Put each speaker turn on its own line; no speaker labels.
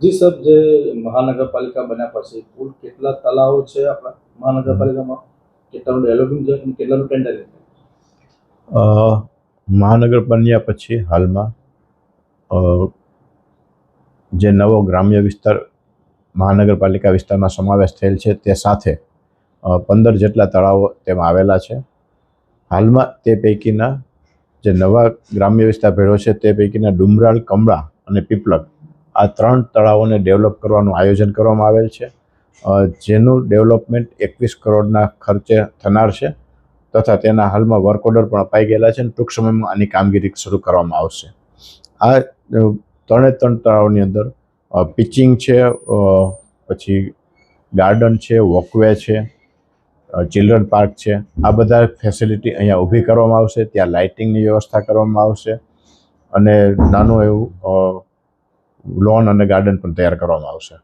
જી sir, જે મહાનગરપાલિકા બન્યા પછી કુલ કેટલા તળાવો છે આપણા મહાનગરપાલિકામાં, કેટલાનું ડેવલપિંગ છે અને કેટલાનું ટેન્ડર છે?
મહાનગર બન્યા પછી હાલમાં જે નવો ગ્રામ્ય વિસ્તાર મહાનગરપાલિકા વિસ્તારમાં સમાવેશ થયેલ છે તે સાથે 15 જેટલા તળાવો તેમાં આવેલા છે. હાલમાં તે પૈકીના જે નવા ગ્રામ્ય વિસ્તાર ભેળો છે તે પૈકીના ડુમરાળ, કમળા અને પીપલગ આ 3 તળાવોને ડેવલપ કરવાનું આયોજન કરવામાં આવેલ છે, જેનું ડેવલપમેન્ટ 21 કરોડના ખર્ચે થનાર છે તથા તેના હાલમાં વર્ક ઓર્ડર પણ અપાઈ ગયેલા છે અને ટૂંક સમયમાં આની કામગીરી શરૂ કરવામાં આવશે. આ 3 તળાવની અંદર પિચિંગ છે, પછી ગાર્ડન છે, વોકવે છે, ચિલ્ડ્રન પાર્ક છે, આ બધા ફેસિલિટી અહીંયા ઊભી કરવામાં આવશે. ત્યાં લાઇટિંગની વ્યવસ્થા કરવામાં આવશે અને નાનું એવું લોન અને ગાર્ડન પણ તૈયાર કરવામાં આવશે.